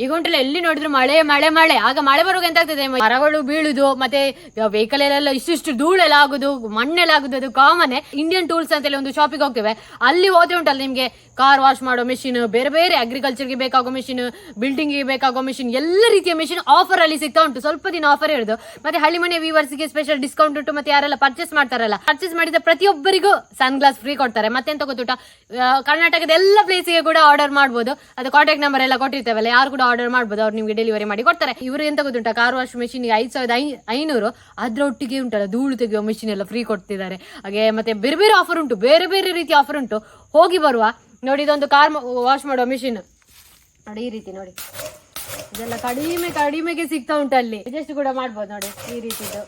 ಈಗ ಉಂಟಲ್ಲ ಎಲ್ಲಿ ನೋಡಿದ್ರು ಮಳೆ ಮಳೆ ಮಳೆ. ಆಗ ಮಳೆ ಬರುವಾಗ ಎಂತ ಆಗ್ತದೆ, ಮರಗಳು ಬೀಳುದು, ಮತ್ತೆ ವೆಹಿಕಲ್ ಎಲ್ಲ ಇಷ್ಟಿಷ್ಟು ಧೂಳೆಲ್ಲ ಆಗುದು, ಮಣ್ಣೆಲ್ಲ ಆಗುದು, ಅದು ಕಾಮನ್. ಇಂಡಿಯನ್ ಟೂಲ್ಸ್ ಅಂತ ಹೇಳಿ ಒಂದು ಶಾಪಿಗೆ ಹೋಗ್ತೇವೆ, ಅಲ್ಲಿ ಹೋದ್ರೆ ಉಂಟಲ್ಲ ನಿಮ್ಗೆ ಕಾರ್ ವಾಶ್ ಮಾಡೋ ಮೆಷಿನ್, ಬೇರೆ ಬೇರೆ ಅಗ್ರಿಕಲ್ಚರ್ಗೆ ಬೇಕಾಗೋ ಮೆಷಿನ್, ಬಿಲ್ಡಿಂಗ್ಗೆ ಬೇಕಾಗೋ ಮೆಷಿನ್, ಎಲ್ಲ ರೀತಿಯ ಮೆಷಿನ್ ಆಫರ್ ಅಲ್ಲಿ ಸಿಗ್ತಾ ಉಂಟು. ಸ್ವಲ್ಪ ದಿನ ಆಫರ್ ಇರೋದು. ಮತ್ತೆ ಹಳ್ಳಿ ಮನೆ ವ್ಯೂವರ್ಸ್ಗೆ ಸ್ಪೆಷಲ್ ಡಿಸ್ಕೌಂಟ್ ಉಂಟು. ಮತ್ತೆ ಯಾರೆಲ್ಲ ಪರ್ಚೇಸ್ ಮಾಡ್ತಾರಲ್ಲ, ಪರ್ಚೇಸ್ ಮಾಡಿದ ಪ್ರತಿಯೊಬ್ಬರಿಗೂ ಸನ್ ಗ್ಲಾಸ್ ಫ್ರೀ ಕೊಡ್ತಾರೆ. ಮತ್ತೆಂತ ಗೊತ್ತುಂಟ, ಕರ್ನಾಟಕದ ಎಲ್ಲ ಪ್ಲೇಸಿಗೆ ಕೂಡ ಆರ್ಡರ್ ಮಾಡಬಹುದು. ಅದು ಕಾಂಟ್ಯಾಕ್ಟ್ ನಂಬರ್ ಎಲ್ಲ ಕೊಟ್ಟಿರ್ತೇವಲ್ಲ, ಯಾರು ಕೂಡ ಆರ್ಡರ್ ಮಾಡಬಹುದು, ಅವ್ರು ನಿಮ್ಗೆ ಡೆಲಿವರಿ ಮಾಡಿ ಕೊಡ್ತಾರೆ. ಇವರು ಎಂತ ಗೊತ್ತುಂಟ, ಕಾರ್ ವಾಶ್ ಮೆಷಿನ್ 5500, ಅದ್ರೊಟ್ಟಿಗೆ ಉಂಟಲ್ಲ ಧೂಳು ತೆಗೆಯುವ ಮೆಷಿನ್ ಎಲ್ಲ ಫ್ರೀ ಕೊಡ್ತಿದ್ದಾರೆ. ಹಾಗೆ ಮತ್ತೆ ಬೇರೆ ಬೇರೆ ಆಫರ್ ಉಂಟು, ಬೇರೆ ಬೇರೆ ರೀತಿಯ ಆಫರ್ ಉಂಟು. ಹೋಗಿ ಬರುವ. ನೋಡಿ, ಇದೊಂದು ಕಾರ್ ವಾಶ್ ಮಾಡುವ ಮೆಷಿನ್ ನೋಡಿ, ಈ ರೀತಿ ನೋಡಿ, ಇದೆಲ್ಲ ಕಡಿಮೆಗೆ ಸಿಗ್ತಾ ಉಂಟು. ಅಲ್ಲಿ ಅಡ್ಜಸ್ಟ್ ಕೂಡ ಮಾಡ್ಬೋದು ನೋಡಿ, ಈ ರೀತಿದು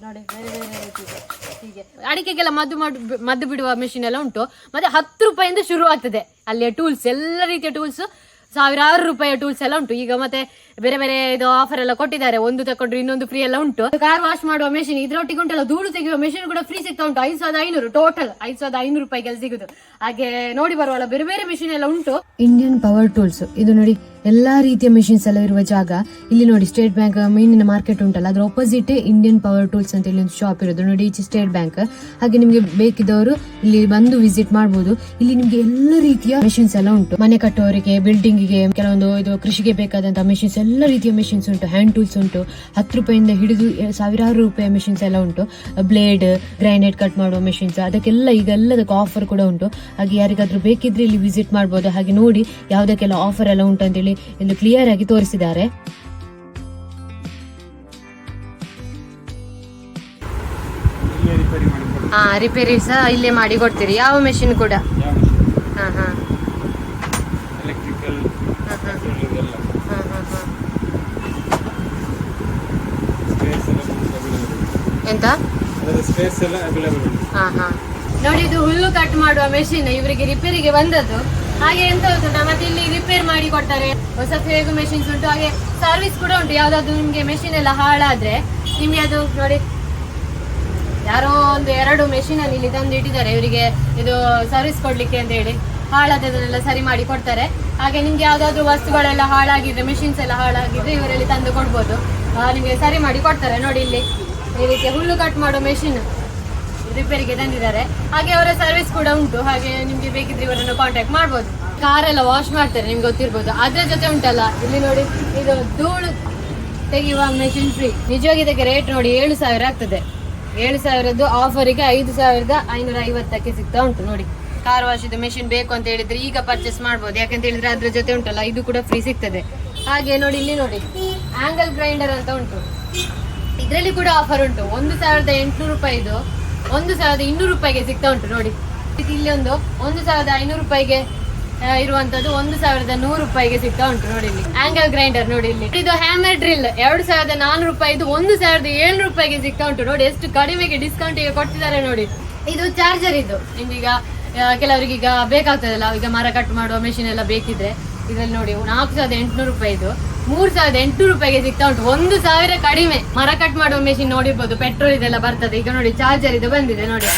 ನೋಡಿ, ಬೇರೆ ಬೇರೆ ರೀತಿದು. ಹೀಗೆ ಅಡಿಕೆಗೆಲ್ಲ ಮದ್ದು ಬಿಡುವ ಮೆಷಿನ್ ಎಲ್ಲ ಉಂಟು. ಮತ್ತೆ 10 ರೂಪಾಯಿಂದ ಶುರು ಆಗ್ತದೆ ಅಲ್ಲಿಯ ಟೂಲ್ಸ್, ಎಲ್ಲ ರೀತಿಯ ಟೂಲ್ಸ್, ಸಾವಿರಾರು ರೂಪಾಯಿಯ ಟೂಲ್ಸ್ ಎಲ್ಲ ಉಂಟು. ಈಗ ಮತ್ತೆ ಬೇರೆ ಬೇರೆ ಇದು ಆಫರ್ ಎಲ್ಲ ಕೊಟ್ಟಿದ್ದಾರೆ, ಒಂದು ತಕೊಂಡ್ರೆ ಇನ್ನೊಂದು ಫ್ರೀ ಎಲ್ಲ ಉಂಟು. ಕಾರ್ ವಾಶ್ ಮಾಡುವ ಮೆಷಿನ್, ಇದ್ರೊಟ್ಟಿಗೆ ಉಂಟಲ್ಲ ಧೂಳು ತೆಗೆಯುವ ಮೆಷಿನ್ ಕೂಡ ಫ್ರೀ ಸಿಗ್ತಾ ಉಂಟು. 5500 ಟೋಟಲ್ 5500 ರೂಪಾಯಿಗೆ ಸಿಗುದು. ಹಾಗೆ ನೋಡಿ ಬರುವಲ್ಲ, ಬೇರೆ ಬೇರೆ ಮೆಷಿನ್ ಎಲ್ಲ ಉಂಟು. ಇಂಡಿಯನ್ ಪವರ್ ಟೂಲ್ಸ್, ಇದು ನೋಡಿ ಎಲ್ಲಾ ರೀತಿಯ ಮೆಷಿನ್ಸ್ ಎಲ್ಲ ಇರುವ ಜಾಗ. ಇಲ್ಲಿ ನೋಡಿ ಸ್ಟೇಟ್ ಬ್ಯಾಂಕ್ ಮೀನಿನ ಮಾರ್ಕೆಟ್ ಉಂಟಲ್ಲ, ಅದ್ರ ಆಪೋಸಿಟ್ ಇಂಡಿಯನ್ ಪವರ್ ಟೂಲ್ಸ್ ಅಂತ ಇಲ್ಲಿ ಒಂದು ಶಾಪ್ ಇರೋದು ನೋಡಿ. ಈಚೆ ಸ್ಟೇಟ್ ಬ್ಯಾಂಕ್. ಹಾಗೆ ನಿಮ್ಗೆ ಬೇಕಿದ್ದವರು ಇಲ್ಲಿ ಬಂದು ವಿಸಿಟ್ ಮಾಡಬಹುದು. ಇಲ್ಲಿ ನಿಮ್ಗೆ ಎಲ್ಲ ರೀತಿಯ ಮೆಷಿನ್ಸ್ ಎಲ್ಲ ಉಂಟು. ಮನೆ ಕಟ್ಟುವವರಿಗೆ, ಬಿಲ್ಡಿಂಗ್ ಗೆ, ಕೆಲವೊಂದು ಇದು ಕೃಷಿಗೆ ಬೇಕಾದಂತಹ ಮೆಷಿನ್ಸ್, ಎಲ್ಲ ರೀತಿಯ ಮೆಷಿನ್ಸ್ ಉಂಟು. ಹ್ಯಾಂಡ್ ಟೂಲ್ಸ್ ಉಂಟು, 10 ರೂಪಾಯಿಂದ ಹಿಡಿದು ಸಾವಿರಾರು ರೂಪಾಯಿ ಮೆಷಿನ್ಸ್ ಎಲ್ಲ ಉಂಟು. ಬ್ಲೇಡ್, ಗ್ರೈನೇಟ್ ಕಟ್ ಮಾಡುವ ಮೆಷಿನ್ಸ್, ಅದಕ್ಕೆಲ್ಲ ಈಗ ಎಲ್ಲದಕ್ಕೂ ಆಫರ್ ಕೂಡ ಉಂಟು. ಹಾಗೆ ಯಾರಿಗಾದ್ರೂ ಬೇಕಿದ್ರೆ ಇಲ್ಲಿ ವಿಸಿಟ್ ಮಾಡಬಹುದು. ಹಾಗೆ ನೋಡಿ ಯಾವ್ದಕ್ಕೆಲ್ಲ ಆಫರ್ ಎಲ್ಲ ಉಂಟು ಅಂತೇಳಿ ಇಲ್ಲಿ ಕ್ಲಿಯರ್ ಆಗಿ ತೋರಿಸಿದ್ದಾರೆ. ರಿಪೇರಿ ಸಹ ಇಲ್ಲೇ ಮಾಡಿ ಕೊಡ್ತೀರಿ, ಯಾವ ಮೆಷಿನ್ ಕೂಡ? ಎಂತ ನೋಡಿ, ಇದು ಹುಲ್ಲು ಕಟ್ ಮಾಡುವ ಮೆಷಿನ್ ಇವರಿಗೆ ರಿಪೇರಿಗೆ ಬಂದದ್ದು. ಹಾಗೆ ಎಂತ ಗೊತ್ತುಂಟ, ಮತ್ತೆ ಇಲ್ಲಿ ರಿಪೇರ್ ಮಾಡಿ ಕೊಡ್ತಾರೆ. ಹೊಸ ಫೇಗು ಮೆಷಿನ್ಸ್ ಉಂಟು. ಹಾಗೆ ಸರ್ವಿಸ್ ಕೂಡ ಉಂಟು. ಯಾವ್ದಾದ್ರು ನಿಮ್ಗೆ ಮೆಷಿನ್ ಎಲ್ಲ ಹಾಳಾದ್ರೆ ನಿಮ್ಗೆ ಅದು ನೋಡಿ, ಯಾರೋ 1-2 ಮೆಷಿನ್ ಅಲ್ಲಿ ಇಲ್ಲಿ ತಂದು ಇಟ್ಟಿದ್ದಾರೆ ಇವರಿಗೆ ಇದು ಸರ್ವಿಸ್ ಕೊಡ್ಲಿಕ್ಕೆ ಅಂತ ಹೇಳಿ. ಹಾಳಾದದನ್ನೆಲ್ಲ ಸರಿ ಮಾಡಿ ಕೊಡ್ತಾರೆ. ಹಾಗೆ ನಿಮ್ಗೆ ಯಾವ್ದಾದ್ರು ವಸ್ತುಗಳೆಲ್ಲ ಹಾಳಾಗಿದ್ರೆ, ಮೆಷಿನ್ಸ್ ಎಲ್ಲ ಹಾಳಾಗಿದ್ರೆ ಇವರಲ್ಲಿ ತಂದು ಕೊಡ್ಬೋದು, ನಿಮ್ಗೆ ಸರಿ ಮಾಡಿ ಕೊಡ್ತಾರೆ. ನೋಡಿ, ಇಲ್ಲಿ ಈ ರೀತಿ ಹುಲ್ಲು ಕಟ್ ಮಾಡೋ ಮೆಷಿನ್ ರಿಪೇರಿಗೆ ತಂದಿದ್ದಾರೆ. ಹಾಗೆ ಅವರ ಸರ್ವಿಸ್ ಕೂಡ ಉಂಟು. ಹಾಗೆ ನಿಮ್ಗೆ ಬೇಕಿದ್ರೆ ಇವರನ್ನು ಕಾಂಟ್ಯಾಕ್ಟ್ ಮಾಡ್ಬೋದು. ಕಾರೆಲ್ಲ ವಾಶ್ ಮಾಡ್ತಾರೆ, ನಿಮ್ಗೆ ಗೊತ್ತಿರ್ಬೋದು. ಅದ್ರ ಜೊತೆ ಉಂಟಲ್ಲ, ಇಲ್ಲಿ ನೋಡಿ, ಇದು ಧೂಳು ತೆಗೆಯುವ ಮೆಷಿನ್ ಫ್ರೀ. ನಿಜವಾಗಿ ಇದಕ್ಕೆ ರೇಟ್ ನೋಡಿ 7000 ಆಗ್ತದೆ. 7000ದ್ದು ಆಫರಿಗೆ 5550ಕ್ಕೆ ಸಿಗ್ತಾ ಉಂಟು. ನೋಡಿ, ಕಾರ್ ವಾಶ್ ಇದು ಮೆಷಿನ್ ಬೇಕು ಅಂತ ಹೇಳಿದ್ರೆ ಈಗ ಪರ್ಚೇಸ್ ಮಾಡ್ಬೋದು. ಯಾಕಂತ ಹೇಳಿದ್ರೆ ಅದ್ರ ಜೊತೆ ಉಂಟಲ್ಲ, ಇದು ಕೂಡ ಫ್ರೀ ಸಿಗ್ತದೆ. ಹಾಗೆ ನೋಡಿ, ಇಲ್ಲಿ ನೋಡಿ ಆಂಗಲ್ ಗ್ರೈಂಡರ್ ಅಂತ ಉಂಟು. ಇದರಲ್ಲಿ ಕೂಡ ಆಫರ್ ಉಂಟು. 1800 ರೂಪಾಯಿದು 1200 ರೂಪಾಯಿಗೆ ಸಿಗ್ತಾ ಉಂಟು. ನೋಡಿ, ಇಲ್ಲಿ ಒಂದು 1500 ರೂಪಾಯಿಗೆ ಇರುವಂತದ್ದು 1100 ರೂಪಾಯಿಗೆ ಸಿಗ್ತಾ ಉಂಟು. ನೋಡಿ, ಇಲ್ಲಿ ಆಂಗಲ್ ಗ್ರೈಂಡರ್ ನೋಡಿ. ಇಲ್ಲಿ ಇದು ಹ್ಯಾಮರ್ ಡ್ರಿಲ್ 2400 ರೂಪಾಯಿದು 1700 ರೂಪಾಯಿಗೆ ಸಿಗ್ತಾ ಉಂಟು. ನೋಡಿ, ಎಷ್ಟು ಕಡಿಮೆಗೆ ಡಿಸ್ಕೌಂಟ್ ಈಗ ಕೊಡ್ತಿದ್ದಾರೆ ನೋಡಿ. ಇದು ಚಾರ್ಜರ್. ಇದು ನಿಮ್ಗೀಗ ಕೆಲವರಿಗೆ ಈಗ ಬೇಕಾಗ್ತದಲ್ಲ, ಈಗ ಮರ ಕಟ್ ಮಾಡುವ ಮೆಷಿನ್ ಎಲ್ಲ ಬೇಕಿದ್ರೆ ಇದ್ರಲ್ಲಿ ನೋಡಿ 4800 ರೂಪಾಯಿದು 3800 ರೂಪಾಯಿಗೆ ಸಿಗ್ತಾ ಉಂಟು. 1000 ಕಡಿಮೆ. ಮರ ಕಟ್ ಮಾಡುವ ಮೆಷಿನ್ ನೋಡಿರ್ಬೋದು, ಪೆಟ್ರೋಲ್ ಇದೆಲ್ಲ ಬರ್ತದೆ. ಈಗ ನೋಡಿ, ಚಾರ್ಜರ್ ಇದು ಬಂದಿದೆ ನೋಡಿ.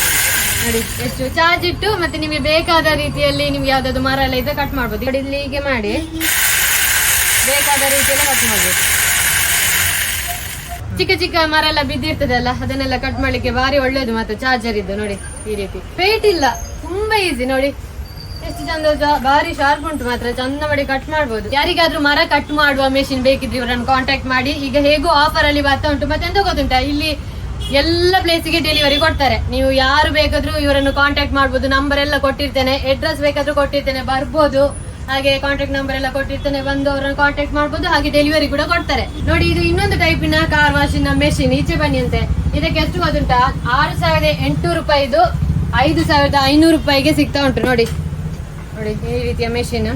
ನೋಡಿ ಎಷ್ಟು ಚಾರ್ಜ್ ಇಟ್ಟು ಮತ್ತೆ ನಿಮಗೆ ಬೇಕಾದ ರೀತಿಯಲ್ಲಿ ನಿಮ್ಗೆ ಯಾವ್ದಾದ್ರು ಮರ ಎಲ್ಲ ಇದ್ರೆ ಕಟ್ ಮಾಡ್ಬೋದು. ನೋಡಿ, ಇಲ್ಲಿ ಹೀಗೆ ಮಾಡಿ ಬೇಕಾದ ರೀತಿಯೆಲ್ಲ ಕಟ್ ಮಾಡ್ಬೋದು. ಚಿಕ್ಕ ಚಿಕ್ಕ ಮರ ಎಲ್ಲ ಬಿದ್ದಿರ್ತದಲ್ಲ, ಅದನ್ನೆಲ್ಲ ಕಟ್ ಮಾಡ್ಲಿಕ್ಕೆ ಭಾರಿ ಒಳ್ಳೇದು. ಮತ್ತೆ ಚಾರ್ಜರ್ ಇದ್ದು ನೋಡಿ, ಈ ರೀತಿ ವೇಟ್ ಇಲ್ಲ, ತುಂಬಾ ಈಸಿ. ನೋಡಿ ಎಷ್ಟು ಚಂದ, ಭಾರಿ ಶಾರ್ಪ್ ಉಂಟು. ಮಾತ್ರ ಚಂದ ಮಾಡಿ ಕಟ್ ಮಾಡ್ಬೋದು. ಯಾರಿಗಾದ್ರೂ ಮರ ಕಟ್ ಮಾಡುವ ಮೆಷಿನ್ ಬೇಕಿದ್ರೆ ಇವರನ್ನು ಕಾಂಟ್ಯಾಕ್ಟ್ ಮಾಡಿ. ಈಗ ಹೇಗೂ ಆಫರ್ ಅಲ್ಲಿ ಬರ್ತಾ ಉಂಟು. ಮತ್ತೆ ಎಂತ ಗೊತ್ತುಂಟ, ಇಲ್ಲಿ ಎಲ್ಲ ಪ್ಲೇಸಿಗೆ ಡೆಲಿವರಿ ಕೊಡ್ತಾರೆ. ನೀವು ಯಾರು ಬೇಕಾದ್ರೂ ಇವರನ್ನು ಕಾಂಟ್ಯಾಕ್ಟ್ ಮಾಡ್ಬೋದು. ನಂಬರ್ ಎಲ್ಲ ಕೊಟ್ಟಿರ್ತೇನೆ, ಅಡ್ರೆಸ್ ಬೇಕಾದ್ರೂ ಕೊಟ್ಟಿರ್ತೇನೆ, ಬರ್ಬೋದು. ಹಾಗೆ ಕಾಂಟ್ಯಾಕ್ಟ್ ನಂಬರ್ ಎಲ್ಲ ಕೊಟ್ಟಿರ್ತೇನೆ, ಬಂದು ಅವರನ್ನು ಕಾಂಟ್ಯಾಕ್ಟ್ ಮಾಡ್ಬೋದು. ಹಾಗೆ ಡೆಲಿವರಿ ಕೂಡ ಕೊಡ್ತಾರೆ. ನೋಡಿ, ಇದು ಇನ್ನೊಂದು ಟೈಪಿನ ಕಾರ್ ವಾಶಿನ ಮೆಷಿನ್. ಈಚೆ ಬನ್ನಿ ಅಂತೆ. ಇದಕ್ಕೆ ಎಷ್ಟು ಗೊತ್ತುಂಟ, 6800 ರೂಪಾಯಿದು 5500 ರೂಪಾಯಿಗೆ ಸಿಗ್ತಾ ಉಂಟು. ನೋಡಿ ನೋಡಿ, ಈ ರೀತಿಯ ಮೆಷಿನ್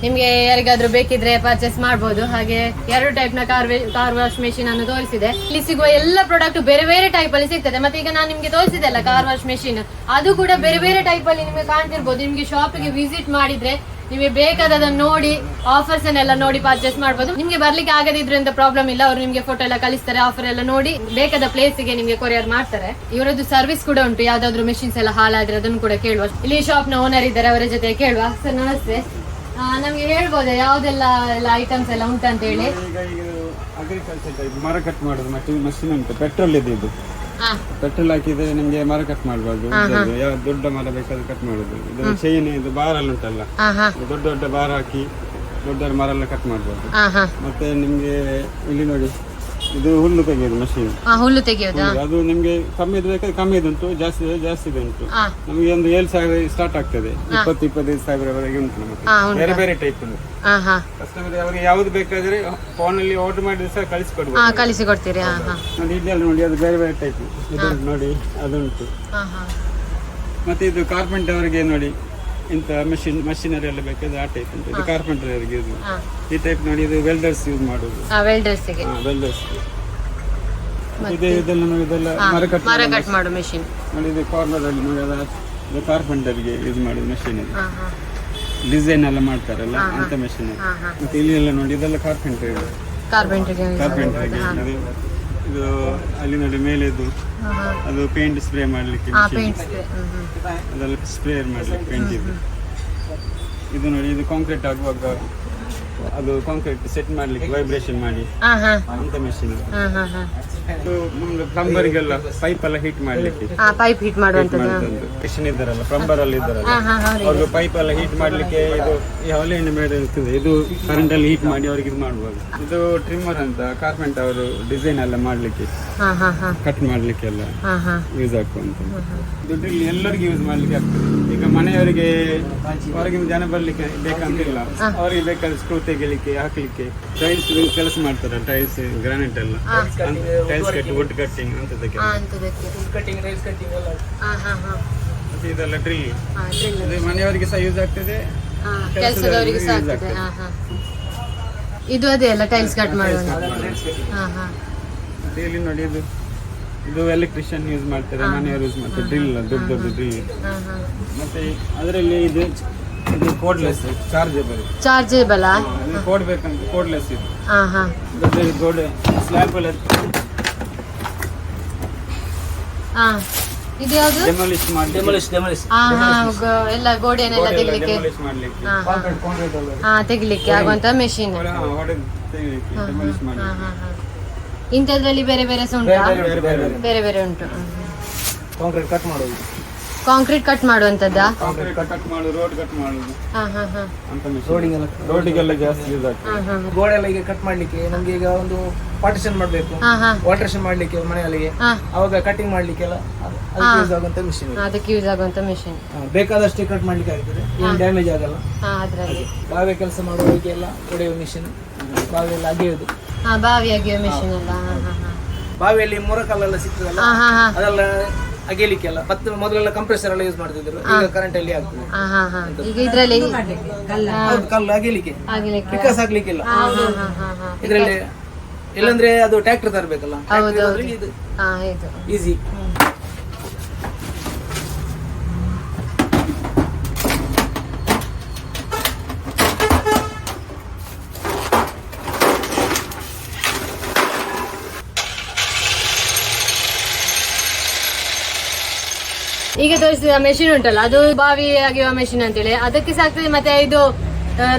ನಿಮ್ಗೆ ಯಾರಿಗಾದ್ರೂ ಬೇಕಿದ್ರೆ ಪರ್ಚೇಸ್ ಮಾಡಬಹುದು. ಹಾಗೆ 2 ಟೈಪ್ ನ ಕಾರ್ ವಾಶ್ ಮೆಷಿನ್ ಅನ್ನು ತೋರಿಸಿದೆ. ಇಲ್ಲಿ ಸಿಗುವ ಎಲ್ಲ ಪ್ರಾಡಕ್ಟ್ ಬೇರೆ ಬೇರೆ ಟೈಪ್ ಅಲ್ಲಿ ಸಿಗ್ತದೆ. ಮತ್ತೆ ಈಗ ನಾನು ನಿಮ್ಗೆ ತೋರಿಸಿದೆ ಅಲ್ಲ ಕಾರ್ ವಾಶ್ ಮೆಷಿನ್, ಅದು ಕೂಡ ಬೇರೆ ಬೇರೆ ಟೈಪ್ ಅಲ್ಲಿ ನಿಮ್ಗೆ ಕಾಣ್ತಿರ್ಬೋದು. ನಿಮ್ಗೆ ಶಾಪಿಗೆ ವಿಸಿಟ್ ಮಾಡಿದ್ರೆ ನಿಮಗೆ ಬೇಕಾದದನ್ನು ನೋಡಿ, ಆಫರ್ಸ್ ಅನ್ನೆಲ್ಲ ನೋಡಿ ಪರ್ಚೇಸ್ ಮಾಡಬಹುದು. ನಿಮ್ಗೆ ಬರ್ಲಿಕ್ಕೆ ಆಗದಿದ್ರೆ ಅಂತ ಪ್ರಾಬ್ಲಮ್ ಇಲ್ಲ, ಅವರು ನಿಮ್ಗೆ ಫೋಟೋ ಎಲ್ಲ ಕಳಿಸ್ತಾರೆ. ಆಫರ್ ಎಲ್ಲ ನೋಡಿ ಬೇಕಾದ ಪ್ಲೇಸ್ ಗೆ ನಿಮ್ಗೆ ಕೊರಿಯರ್ ಮಾಡ್ತಾರೆ. ಇವರದ್ದು ಸರ್ವಿಸ್ ಕೂಡ ಉಂಟು. ಯಾವ್ದಾದ್ರು ಮೆಷಿನ್ಸ್ ಎಲ್ಲ ಹಾಳಾದ್ರೆ ಅದನ್ನು ಕೂಡ ಕೇಳುವ. ಇಲ್ಲಿ ಶಾಪ್ ನ ಓನರ್ ಇದ್ದಾರೆ, ಅವರ ಜೊತೆ ಕೇಳುವ. ಸರ್ ನಮಸ್ತೆ. ನಮ್ಗೆ ಹೇಳ್ಬೋದಾ ಯಾವ್ದೆಲ್ಲ ಐಟಮ್ಸ್ ಎಲ್ಲ ಉಂಟಂತ ಹೇಳಿ? ಈಗ ಅಗ್ರಿಕಲ್ಚರ್ ಟೈಪ್ ಮರ ಕಟ್ ಮಾಡೋದು ಮತ್ತೆ ಮಷಿನ್ ಉಂಟು, ಪೆಟ್ರೋಲ್ ಇದು. ಪೆಟ್ರೋಲ್ ಹಾಕಿದ್ರೆ ನಿಮ್ಗೆ ಮರ ಕಟ್ ಮಾಡ್ಬೋದು, ಯಾವ ದೊಡ್ಡ ಮರ ಬೇಕಾದ್ರೆ ಕಟ್ ಮಾಡೋದು. ಇದು ಚೈನ್ ಇದು ಬಾರ್ ಎಲ್ಲ ಉಂಟಲ್ಲ, ದೊಡ್ಡ ದೊಡ್ಡ ಬಾರ್ ಹಾಕಿ ದೊಡ್ಡ ದೊಡ್ಡ ಮರ ಎಲ್ಲ ಕಟ್ ಮಾಡ್ಬೋದು. ಮತ್ತೆ ನಿಮ್ಗೆ ಇಲ್ಲಿ ನೋಡಿ ಇದು ಹುಲ್ಲು ತೆಗೆಯೋದು ಮಷೀನ್. ಹುಲ್ಲು ತೆಗೆಯೋದು ಅದು ನಿಮ್ಗೆ ಕಮ್ಮಿ ಬೇಕಾದ್ರೆ ಕಮ್ಮಿ ಉಂಟು, ಜಾಸ್ತಿ ಜಾಸ್ತಿ ಉಂಟು. ನಮಗೆ ಒಂದು 7,000 ಸ್ಟಾರ್ಟ್ ಆಗ್ತದೆ, 20-25,000 ಉಂಟು. ನಮಗೆ ಬೇರೆ ಬೇರೆ ಟೈಪ್ ಉಂಟು. ಕಸ್ಟಮರ್ ಅವರಿಗೆ ಯಾವ್ದು ಬೇಕಾದ್ರೆ ಫೋನ್ ಅಲ್ಲಿ ಆರ್ಡರ್ ಮಾಡಿದ್ರೆ ಸಹ ಕಳಿಸಿಕೊಡ್ತೀರಿ. ನೋಡಿ ಇದೆಲ್ಲ ನೋಡಿ, ಅದು ಬೇರೆ ಬೇರೆ ಟೈಪ್ ಇದು ನೋಡಿ, ಅದುಂಟು. ಮತ್ತೆ ಇದು ಕಾರ್ಪೆಂಟರ್ ಅವರಿಗೆ ನೋಡಿ ಇಂಥ ಮಷಿನರಿ ಎಲ್ಲ ಬೇಕಾದ್ರೆ ಆ ಟೈಪ್ ಉಂಟು. ಇದು ಕಾರ್ಪೆಂಟರ್ ಅವರಿಗೆ ಇದು ಈ ಟೈಪ್ ನೋಡಿ, ಇದು ವೆಲ್ಡರ್ಸ್ ಯೂಸ್ ಮಾಡುದು. ವೆಲ್ಡರ್ಸ್ ಇದೆಲ್ಲ ನೋಡಿ, ಇದೆಲ್ಲ ಮರ ಕಟ್ ಮಾಡೋ ಮೆಷಿನ್ ನೋಡಿ. ಇದು ಕಾರ್ನರ್ ಅಲ್ಲಿ ನೋಡಿ, ಅದು ಕಾರ್ಪೆಂಟರ್ಗೆ ಯೂಸ್ ಮಾಡುದು ಮೆಷಿನ್. ಇದು ಡಿಸೈನ್ ಎಲ್ಲ ಮಾಡ್ತಾರಲ್ಲ ಅಂತ ಮೆಷಿನ್. ಮತ್ತೆ ಇಲ್ಲಿ ಎಲ್ಲ ನೋಡಿ, ಇದೆಲ್ಲ ಕಾರ್ಪೆಂಟರ್ಗೆ. ಇದು ಅಲ್ಲಿ ನೋಡಿ ಮೇಲೆ ಇದು ಅದು ಪೇಂಟ್ ಸ್ಪ್ರೇ ಮಾಡ್ಲಿಕ್ಕೆ ಅದೆಲ್ಲ ಸ್ಪ್ರೇ ಮಾಡ್ಲಿಕ್ಕೆ ಪೇಂಟ್ ಇದು. ಇದು ನೋಡಿ, ಇದು ಕಾಂಕ್ರೀಟ್ ಆಗುವಾಗ ಅದು ಕಾಂಕ್ರೀಟ್ ಸೆಟ್ ಮಾಡ್ಲಿಕ್ಕೆ ವೈಬ್ರೇಷನ್ ಮಾಡಿ ಅಂತ ಮೆಷಿನ್. ಇದು ಪ್ಲಂಬರಿಗೆಲ್ಲ ಪೈಪ್ ಎಲ್ಲ ಹೀಟ್ ಮಾಡ್ಲಿಕ್ಕೆ ಮೆಷಿನ್ ಇದ್ದಾರಲ್ಲ, ಪ್ಲಂಬರ್ ಅಲ್ಲಿ ಇದ್ದಾರಲ್ಲ, ಅವ್ರಿಗೆ ಪೈಪ್ ಎಲ್ಲ ಹೀಟ್ ಮಾಡ್ಲಿಕ್ಕೆ ಇದು ಹೊಲೆಯನ್ನು ಮೇಲೆ ಇರ್ತದೆ, ಇದು ಕರೆಂಟ್ ಅಲ್ಲಿ ಹೀಟ್ ಮಾಡಿ ಅವ್ರಿಗೆ ಇದು ಮಾಡ್ಬೋದು. ಇದು ಟ್ರಿಮ್ಮರ್ ಅಂತ ಕಾರ್ಪೆಂಟ್ ಅವರು ಡಿಸೈನ್ ಎಲ್ಲ ಮಾಡ್ಲಿಕ್ಕೆ ಕಟ್ ಮಾಡ್ಲಿಕ್ಕೆ ಎಲ್ಲ ಯೂಸ್ ಆಗುವಂತ. ಇದು ಡ್ರಿಲ್ ಎಲ್ಲರಿಗೂ ಯೂಸ್ ಮಾಡ್ಲಿಕ್ಕೆ ಆಗ್ತದೆ. ಈಗ ಮನೆಯವರಿಗೆ ಹೊರಗಿನ ಜನ ಬರ್ಲಿಕ್ಕೆ ಬೇಕಂತಿಲ್ಲ, ಅವರಿಗೆ ಬೇಕಾದ್ರೆ ಸ್ಕ್ರೂ ತೆಗಿಲಿಕ್ಕೆ ಹಾಕ್ಲಿಕ್ಕೆ. ಟೈಲ್ಸ್ ಕೆಲಸ ಮಾಡ್ತಾರೆ, ಟೈಲ್ಸ್ ಗ್ರಾನೈಟ್ ಎಲ್ಲ, ಟೈಲ್ಸ್ ಕಟ್ಟಿ ವುಡ್ ಕಟ್ಟಿಂಗ್ ಅಂತದಕ್ಕೆ ಇದೆಲ್ಲ ಡ್ರಿಲ್. ಇದು ಮನೆಯವರಿಗೆ ಸಹ ಯೂಸ್ ಆಗ್ತದೆ, ಕೆಲಸದವರಿಗೆ ಸಹ ಯೂಸ್ ಆಗ್ತದೆ. ಇದು ಅದೇ ಅಲ್ಲ ಟೈಲ್ಸ್ ಕಟ್ ಮಾಡೋದು. ಮತ್ತೆ ಇಲ್ಲಿ ನೋಡಿ, ಇದು ಎಲೆಕ್ಟ್ರಿಷಿಯನ್ ಯೂಸ್ ಮಾಡ್ತಾರೆ, ಮನೆಯವರು ಯೂಸ್ ಮಾಡ್ತಾರೆ. ಡ್ರಿಲ್ ದೊಡ್ಡ ದೊಡ್ಡ ಡ್ರಿಲ್. ಮತ್ತೆ ಅದರಲ್ಲಿ ಇದು ಕೋಡ್ಲೆಸ್ ಚಾರ್ಜೇಬಲ್ ಕೋಡ್ ಬೇಕಂತ ಕೋಡ್ಲೆಸ್ ಇದು. ದೊಡ್ಡ ಸ್ಲ್ಯಾಬ್ ಎಲ್ಲ ಇದು ಯಾವುದು? ಡೆಮೊಲಿಷ್ ಎಲ್ಲ ಗೋಡೆಯನ್ನೆಲ್ಲ ತೆಗಿಲಿಕ್ಕೆ ತೆಗಿಲಿಕ್ಕೆ ಆಗುವಂತ ಮೆಷಿನ್. ಇಂಥದ್ರಲ್ಲಿ ಬೇರೆ ಬೇರೆ ಬೇರೆ ಬೇರೆ ಉಂಟು. ಕಾಂಕ್ರೀಟ್ ಕಟ್ ಮಾಡುವಂತದ್ದಾ? ರೋಡ್ ಕಟ್ ಮಾಡುದು, ರೋಡಿಗೆಲ್ಲ ಜಾಸ್ತಿ ಯೂಸ್ ಆಗ್ತದೆ. ಗೋಡೆ ಎಲ್ಲ ಈಗ ಕಟ್ ಮಾಡ್ಲಿಕ್ಕೆ ನಮ್ಗೆ ಈಗ ಒಂದು ಪಾರ್ಟಿಷನ್ ಮಾಡ್ಬೇಕು, ವಾಲ್ಟ್ರೇಷನ್ ಮಾಡ್ಲಿಕ್ಕೆ ಮನೆಯಲ್ಲಿ, ಅವಾಗ ಕಟಿಂಗ್ ಮಾಡ್ಲಿಕ್ಕೆಲ್ಲ ಯೂಸ್ ಆಗುವಂತ ಮಿಷಿನ್. ಅದಕ್ಕೆ ಯೂಸ್ ಆಗುವಂತ ಮಿಷಿನ್ ಬೇಕಾದಷ್ಟೇ ಕಟ್ ಮಾಡ್ಲಿಕ್ಕೆ ಆಗ್ತದೆ, ಏನು ಡ್ಯಾಮೇಜ್ ಆಗಲ್ಲ. ಬಾವಿ ಕೆಲಸ ಮಾಡುವವರಿಗೆಲ್ಲ ಹೊಡೆಯುವ ಮಿಷಿನ್, ಬಾವಿಯಲ್ಲಿ ಅಗೆಯುವುದು, ಬಾವಿ ಅಗೆಯುವ ಮಿಷಿನ್ ಎಲ್ಲ. ಬಾವಿಯಲ್ಲಿ ಮೊರಕಲ್ಲೆಲ್ಲ ಸಿಗ್ತದಲ್ಲ, ಅದೆಲ್ಲ ಅಗೆಯಲಿಕ್ಕೆಲ್ಲ. ಮತ್ತೆ ಮೊದಲೆಲ್ಲ ಕಂಪ್ರೆಸರ್ ಎಲ್ಲ ಯೂಸ್ ಮಾಡ್ತಿದ್ರು, ಈಗ ಕರೆಂಟ್ ಅಲ್ಲಿ ಆಗ್ತದೆ. ಈಗ ಇದ್ರಲ್ಲಿ ಕಲ್ಲು ಅಗೆಯಲಿಕ್ಕೆ ವಿಕಾಸ ಆಗ್ಲಿಕ್ಕಿಲ್ಲ ಇದ್ರಲ್ಲಿ. ಇಲ್ಲಂದ್ರೆ ಅದು ಟ್ರ್ಯಾಕ್ಟರ್ ತರಬೇಕಲ್ಲ, ಇದು ಈಸಿ. ಈಗ ತೋರಿಸಿದ ಮೆಷಿನ್ ಉಂಟಲ್ಲ, ಅದು ಬಾವಿ ಅಗೆಯುವ ಮೆಷಿನ್ ಅಂತೇಳಿ, ಅದಕ್ಕೆ ಸಾಕ್ತದೆ. ಮತ್ತೆ ಇದು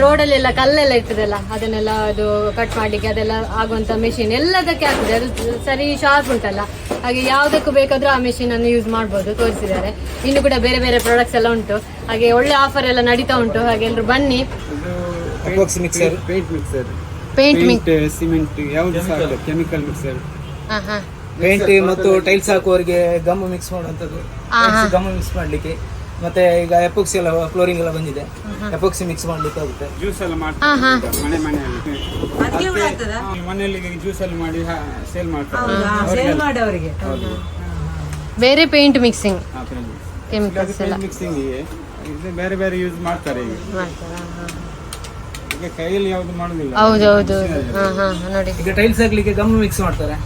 ರೋಡಲ್ಲೆಲ್ಲ ಕಲ್ಲೆಲ್ಲ ಇರ್ತದಲ್ಲ, ಅದನ್ನೆಲ್ಲ ಅದು ಕಟ್ ಮಾಡ್ಲಿಕ್ಕೆ ಅದೆಲ್ಲ ಆಗುವಂತ ಮೆಷಿನ್ ಎಲ್ಲದಕ್ಕೆ ಆಗ್ತದೆ. ಅದು ಸರಿ ಶಾರ್ಪ್ ಉಂಟಲ್ಲ, ಹಾಗೆ ಯಾವುದಕ್ಕೂ ಬೇಕಾದ್ರೂ ಆ ಮೆಷಿನ್ ಅನ್ನು ಯೂಸ್ ಮಾಡ್ಬೋದು. ತೋರಿಸಿದ್ದಾರೆ. ಇನ್ನು ಕೂಡ ಬೇರೆ ಬೇರೆ ಪ್ರಾಡಕ್ಟ್ಸ್ ಎಲ್ಲ ಉಂಟು, ಹಾಗೆ ಒಳ್ಳೆ ಆಫರ್ ಎಲ್ಲ ನಡೀತಾ ಉಂಟು. ಹಾಗೆ ಎಲ್ಲರೂ ಬನ್ನಿ. ಪೇಂಟ್ ಸಿಮೆಂಟ್ ಯಾವುದು ಸಹ ಕೆಮಿಕಲ್ ಮಿಕ್ಸರ್, ಪೇಂಟ್ ಮತ್ತು ಟೈಲ್ಸ್ ಹಾಕುವವರಿಗೆ ಗಮ್ ಮಿಕ್ಸ್ ಮಾಡುವಂಥದ್ದು, ಗಮ್ ಮಿಕ್ಸ್ ಮಾಡ್ಲಿಕ್ಕೆ. ಮತ್ತೆ ಈಗ ಎಪೋಕ್ಸಿ ಎಲ್ಲ ಫ್ಲೋರಿಂಗ್ ಎಲ್ಲ ಬಂದಿದೆ, ಎಪೋಕ್ಸಿ ಮಿಕ್ಸ್ ಮಾಡ್ಲಿಕ್ಕೆ ಆಗುತ್ತೆ. ಜ್ಯೂಸ್ ಎಲ್ಲ ಮಾಡ್ತಾರೆ ಮನೆಯಲ್ಲಿ ಜ್ಯೂಸ್ ಎಲ್ಲ ಮಾಡಿ ಸೇಲ್ ಮಾಡ್ತಾರೆ. ಬೇರೆ ಪೇಂಟ್ ಮಿಕ್ಸಿಂಗ್ ಕೆಮಿಕಲ್ಸ್ ಎಲ್ಲ ಮಿಕ್ಸಿಂಗ್ ಬೇರೆ ಬೇರೆ ಯೂಸ್ ಮಾಡ್ತಾರೆ. ಈಗ ಕೈಯಲ್ಲಿ ಯಾವುದು ಮಾಡುದಿಲ್ಲ. ಹೌದೌದು. ನೋಡಿ, ಈಗ ಟೈಲ್ಸ್ ಹಾಕ್ಲಿಕ್ಕೆ ಗಮ್ ಮಿಕ್ಸ್ ಮಾಡ್ತಾರೆ,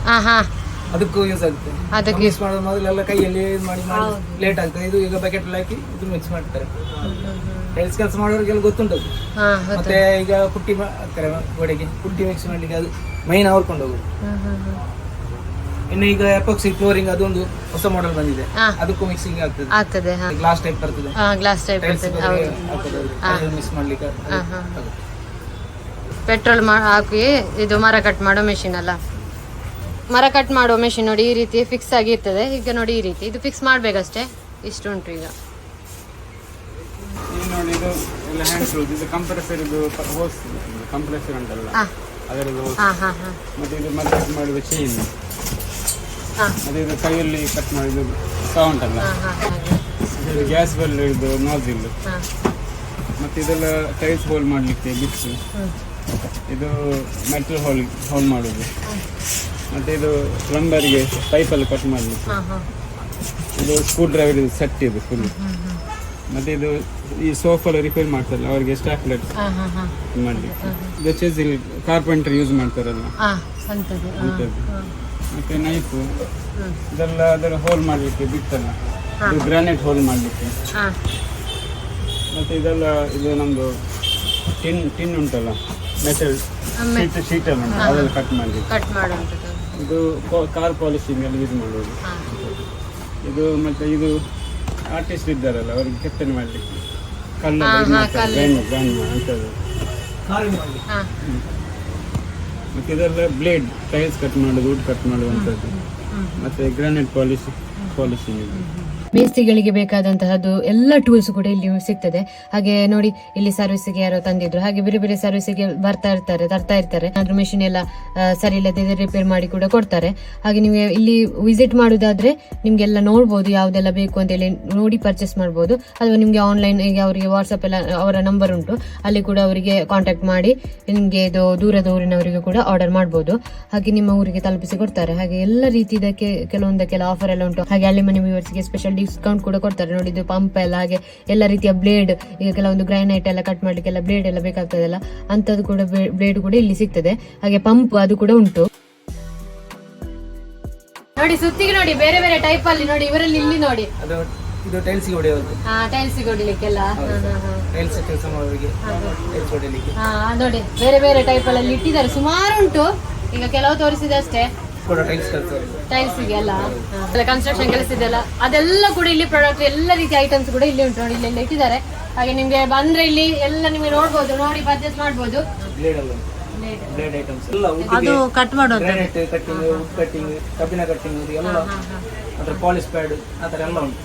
ಅದಕ್ಕೂ ಯೂಸ್ ಆಗುತ್ತೆ. ಅದಕ್ಕೆ ಯೂಸ್ ಮಾಡೋದು ಮೊದಲೆಲ್ಲ ಕೈಯಲ್ಲಿ ಮಾಡಿ ಲೇಟ್ ಆಗ್ತದೆ. ಇದು ಈಗ ಬಕೆಟ್ ಹಾಕಿ ಇದು ಮಿಕ್ಸ್ ಮಾಡ್ತಾರೆ. ಟೈಲ್ಸ್ ಕೆಲಸ ಮಾಡೋರಿಗೆಲ್ಲ ಗೊತ್ತುಂಟದು. ಮತ್ತೆ ಈಗ ಪುಟ್ಟಿ ಹಾಕ್ತಾರೆ ಗೋಡೆಗೆ, ಪುಟ್ಟಿ ಮಿಕ್ಸ್ ಮಾಡ್ಲಿಕ್ಕೆ ಅದು ಮೈನ್ ಅವರ್ಕೊಂಡು ಹೋಗುದು. ಇನ್ನು ಈಗ ಎಪಾಕ್ಸಿ ಫ್ಲೋರಿಂಗ್ ಅದೊಂದು ಹೊಸ ಮಾಡೆಲ್ ಬಂದಿದೆ, ಹಾ. ಅದಕ್ಕೂ ಮಿಕ್ಸಿಂಗ್ ಆಗ್ತದೆ, ಆಗ್ತದೆ. ಗ್ಲಾಸ್ ಟೈಪ್ ಬರ್ತದೆ, ಗ್ಲಾಸ್ ಟೈಪ್ ಮಿಕ್ಸ್ ಮಾಡ್ಲಿಕ್ಕೆ ಪೆಟ್ರೋಲ್ ಹಾಕಿ ಇದು ಮರ ಕಟ್ ಮಾಡೋ ಮೆಷಿನ್ ಅಲ್ಲ. ಮರ ಕಟ್ ಮಾಡೋ ಮೆಷಿನ್ ನೋಡಿ ಈ ರೀತಿ ಫಿಕ್ಸ್ ಆಗಿರ್ತದೆ. ಈಗ ನೋಡಿ ಈ ರೀತಿ ಇದು ಫಿಕ್ಸ್ ಮಾಡ್ಬೇಕಷ್ಟೇ. ಇಷ್ಟು ಉಂಟು ಈಗ. ಈಗ ನೋಡಿ ಇದು ಎಲ್ಲ ಹ್ಯಾಂಡ್ ಟೂಲ್ಸ್, ಇದು ಕಂಪ್ರೆಸರ್, ಇದು ಹೋಸ್ ಕಂಪ್ರೆಸರ್ ಉಂಟಲ್ಲ ಅದರದ್ದು ಹೋಸ್, ಮತ್ತೆ ಇದು ಮರ ಕಟ್ ಮಾಡುವ ಚೈನ್, ಮತ್ತೆ ಇದು ಕೈಯಲ್ಲಿ ಕಟ್ ಮಾಡಿದ್ದು ಸಹ ಉಂಟಲ್ಲ, ಇದು ಗ್ಯಾಸ್ ಬೆಲ್, ಇದು ನಾಜಿಲ್, ಮತ್ತೆ ಇದೆಲ್ಲ ಟೈಲ್ಸ್ ಹೋಲ್ ಮಾಡಲಿಕ್ಕೆ ಬಿಕ್ಸ್, ಇದು ಮೆಟಲ್ ಹೋಲ್ ಮಾಡೋದು, ಮತ್ತೆ ಇದು ಪ್ಲಂಬರ್ಗೆ ಪೈಪಲ್ಲಿ ಕಟ್ ಮಾಡಲಿಕ್ಕೆ, ಇದು ಸ್ಕ್ರೂ ಡ್ರೈವರ್ ಇದು ಸೆಟ್ ಇದು ಫುಲ್, ಮತ್ತೆ ಇದು ಈ ಸೋಫಾ ರಿಪೇರ್ ಮಾಡ್ತಾರಲ್ಲ ಅವರಿಗೆ ಸ್ಟಾಪ್ಲೆಟ್ ಮಾಡಲಿಕ್ಕೆ, ಇದು ಚೆಸಿಲ್ ಕಾರ್ಪೆಂಟರ್ ಯೂಸ್ ಮಾಡ್ತಾರಲ್ಲ ಅಂಥದ್ದು, ಮತ್ತೆ ನೈಫು ಇದೆಲ್ಲ ಅದರ ಹೋಲ್ ಮಾಡಲಿಕ್ಕೆ ಬಿಟ್ಟಲ್ಲ, ಇದು ಗ್ರಾನೈಟ್ ಹೋಲ್ ಮಾಡಲಿಕ್ಕೆ, ಮತ್ತೆ ಇದೆಲ್ಲ ಇದು ನಮ್ಮದು ಟಿನ್ ಉಂಟಲ್ಲ ಮೆಟಲ್ ಶೀಟ್ ಎಲ್ಲ ಉಂಟು ಅದೆಲ್ಲ ಕಟ್ ಮಾಡಲಿಕ್ಕೆ, ಇದು ಕಾರ್ ಪಾಲಿಶಿಂಗ್ ಎಲ್ಲ ಯೂಸ್ ಮಾಡೋದು, ಇದು ಮತ್ತೆ ಇದು ಆರ್ಟಿಸ್ಟ್ ಇದ್ದಾರಲ್ಲ ಅವರಿಗೆ ಕೆತ್ತನೆ ಮಾಡಲಿಕ್ಕೆ ಕಲ್ಲು ಅಂಥದ್ದು, ಮತ್ತೆ ಇದೆಲ್ಲ ಬ್ಲೇಡ್ ಟೈಲ್ಸ್ ಕಟ್ ಮಾಡೋದು, ವುಡ್ ಕಟ್ ಮಾಡುವಂಥದ್ದು, ಮತ್ತೆ ಗ್ರಾನೈಟ್ ಪಾಲಿಶಿಂಗ್ ಇದು. ಮೇಸ್ತ್ರಿಗಳಿಗೆ ಬೇಕಾದಂತಹದ್ದು ಎಲ್ಲ ಟೂಲ್ಸ್ ಕೂಡ ಇಲ್ಲಿ ಸಿಗ್ತದೆ. ಹಾಗೆ ನೋಡಿ ಇಲ್ಲಿ ಸರ್ವಿಸ್ಗೆ ಯಾರೋ ತಂದಿದ್ರು, ಹಾಗೆ ಬೇರೆ ಬೇರೆ ಸರ್ವಿಸ್ಗೆ ತರ್ತಾ ಇರ್ತಾರೆ. ಅದ್ರ ಮೆಷಿನ್ ಎಲ್ಲ ಸರಿ ಇಲ್ಲದೆ ರಿಪೇರ್ ಮಾಡಿ ಕೂಡ ಕೊಡ್ತಾರೆ. ಹಾಗೆ ನೀವು ಇಲ್ಲಿ ವಿಸಿಟ್ ಮಾಡುದಾದ್ರೆ ನಿಮ್ಗೆಲ್ಲ ನೋಡ್ಬೋದು ಯಾವ್ದೆಲ್ಲ ಬೇಕು ಅಂತ ಹೇಳಿ ನೋಡಿ ಪರ್ಚೇಸ್ ಮಾಡ್ಬೋದು. ಅಥವಾ ನಿಮ್ಗೆ ಆನ್ಲೈನ್ ಈಗ ಅವರಿಗೆ ವಾಟ್ಸ್ಆಪ್ ಎಲ್ಲ ಅವರ ನಂಬರ್ ಉಂಟು, ಅಲ್ಲಿ ಕೂಡ ಅವರಿಗೆ ಕಾಂಟ್ಯಾಕ್ಟ್ ಮಾಡಿ ನಿಮ್ಗೆ ಇದು ದೂರದ ಊರಿನವರಿಗೆ ಕೂಡ ಆರ್ಡರ್ ಮಾಡ್ಬೋದು. ಹಾಗೆ ನಿಮ್ಮ ಊರಿಗೆ ತಲುಪಿಸಿ ಕೊಡ್ತಾರೆ. ಹಾಗೆ ಎಲ್ಲ ರೀತಿಯ ಕೆಲವೊಂದಕ್ಕೆಲ್ಲ ಆಫರ್ ಎಲ್ಲ ಉಂಟು. ಹಾಗೆ ಅಲ್ಲಿ ಮನೆ ವ್ಯೂವರ್ಸ್ಗೆ ಸ್ಪೆಷಲ್ ಡಿಸ್ಕೌಂಟ್ ಕೂಡ ಕೊಡ್ತಾರೆ. ನೋಡಿ ಇದು ಪಂಪ್ ಎಲ್ಲ, ಹಾಗೆ ಎಲ್ಲ ರೀತಿಯ ಬ್ಲೇಡ್, ಈಗ ಕೆಲವೊಂದು ಗ್ರೈನೈಟ್ ಎಲ್ಲ ಕಟ್ ಮಾಡ್ಲಿಕ್ಕೆಲ್ಲ ಬ್ಲೇಡ್ ಎಲ್ಲ ಬೇಕಾಗ್ತದಲ್ಲ ಅಂತದ್ದು ಕೂಡ ಬ್ಲೇಡ್ ಕೂಡ ಇಲ್ಲಿ ಸಿಗ್ತದೆ. ಹಾಗೆ ಪಂಪ್ ಅದು ಕೂಡ ಉಂಟು. ನೋಡಿ ಸುತ್ತಿಗೆ ನೋಡಿ ಬೇರೆ ಬೇರೆ ಟೈಪ್ ಅಲ್ಲಿ ನೋಡಿ, ಇವರಲ್ಲಿ ಇಲ್ಲಿ ನೋಡಿ ಇದು ಟೈಲ್ಸ್ ಹೊಡೆಯೋದು, ಟೈಲ್ಸ್ ಹೊಡಿಲಿಕ್ಕೆಲ್ಲ ಟೈಲ್ಸ್ ಕೆಲಸ ಮಾಡೋರಿಗೆ ಟೈಲ್ಸ್ ಹೊಡೆಯಲಿಕ್ಕೆ ನೋಡಿ ಬೇರೆ ಬೇರೆ ಟೈಪ್ ಅಲ್ಲಿ ಇಟ್ಟಿದ್ದಾರೆ. ಸುಮಾರು ಉಂಟು, ಈಗ ಕೆಲವು ತೋರಿಸಿದಷ್ಟೇ. ಟೈಲ್ಸ್ ಎಲ್ಲ ಕನ್ಸ್ಟ್ರಕ್ಷನ್ ಕೆಲಸ ಇದೆಲ್ಲ ಅದೆಲ್ಲ ಕೂಡ ಇಲ್ಲಿ ಪ್ರಾಡಕ್ಟ್ ಎಲ್ಲ ರೀತಿಯ ಐಟಮ್ಸ್ ಕೂಡ ಇಲ್ಲಿ ಉಂಟು ನೋಡಿ, ಇಲ್ಲಿ ಇಟ್ಟಿದ್ದಾರೆ. ಹಾಗೆ ನಿಮ್ಗೆ ಬಂದ್ರೆ ಇಲ್ಲಿ ಎಲ್ಲ ನಿಮ್ಗೆ ನೋಡ್ಬೋದು, ನೋಡಿ ಪರ್ಚೇಸ್ ಮಾಡ್ಬೋದು. ಅದು ಕಟ್ ಮಾಡೋದು, ಕಬ್ಬಿಣ ಕಟ್ಟಿಂಗ್ ಎಲ್ಲ, ಪಾಲಿಶ್ ಪ್ಯಾಡ್ ಆತರ ಎಲ್ಲ ಉಂಟು.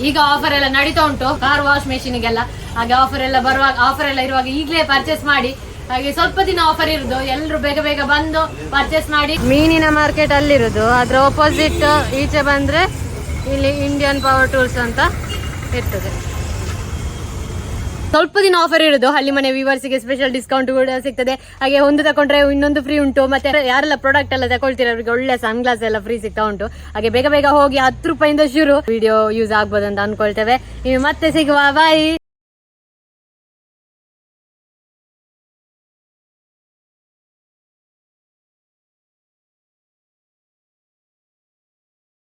ಈಗ ಆಫರ್ ಎಲ್ಲ ನಡೀತಾ ಉಂಟು ಕಾರ್ ವಾಶ್ ಮೆಷಿನ್ಗೆಲ್ಲ. ಹಾಗೆ ಆಫರ್ ಎಲ್ಲ ಬರುವಾಗ, ಆಫರ್ ಎಲ್ಲ ಇರುವಾಗ ಈಗಲೇ ಪರ್ಚೇಸ್ ಮಾಡಿ. ಹಾಗೆ ಸ್ವಲ್ಪ ದಿನ ಆಫರ್ ಇರುದು, ಎಲ್ಲರೂ ಬೇಗ ಬೇಗ ಬಂದು ಪರ್ಚೇಸ್ ಮಾಡಿ. ಮೀನಿನ ಮಾರ್ಕೆಟ್ ಅಲ್ಲಿರುದು, ಅದ್ರ ಆಪೋಸಿಟ್ ಈಚೆ ಬಂದ್ರೆ ಇಲ್ಲಿ ಇಂಡಿಯನ್ ಪವರ್ ಟೂಲ್ಸ್ ಅಂತ ಇರ್ತದೆ. ಸ್ವಲ್ಪ ದಿನ ಆಫರ್ ಇರುದು. ಅಲ್ಲಿ ಮನೆ ವ್ಯೂವರ್ಸ್ಗೆ ಸ್ಪೆಷಲ್ ಡಿಸ್ಕೌಂಟ್ ಕೂಡ ಸಿಗ್ತದೆ. ಹಾಗೆ ಒಂದು ತಗೊಂಡ್ರೆ ಇನ್ನೊಂದು ಫ್ರೀ ಉಂಟು. ಮತ್ತೆ ಯಾರೆಲ್ಲ ಪ್ರಾಡಕ್ಟ್ ಎಲ್ಲ ತಗೊಳ್ತೀರ ಅವರಿಗೆ ಒಳ್ಳೆ ಸನ್ ಗ್ಲಾಸ್ ಎಲ್ಲ ಫ್ರೀ ಸಿಗ್ತಾ ಉಂಟು. ಹಾಗೆ ಬೇಗ ಬೇಗ ಹೋಗಿ 10 ರೂಪಾಯಿಂದ ಶುರು. ವಿಡಿಯೋ ಯೂಸ್ ಆಗ್ಬೋದು ಅಂತ ಅನ್ಕೊಳ್ತೇವೆ. ನೀವು ಮತ್ತೆ ಸಿಗುವ, ಬಾಯ್.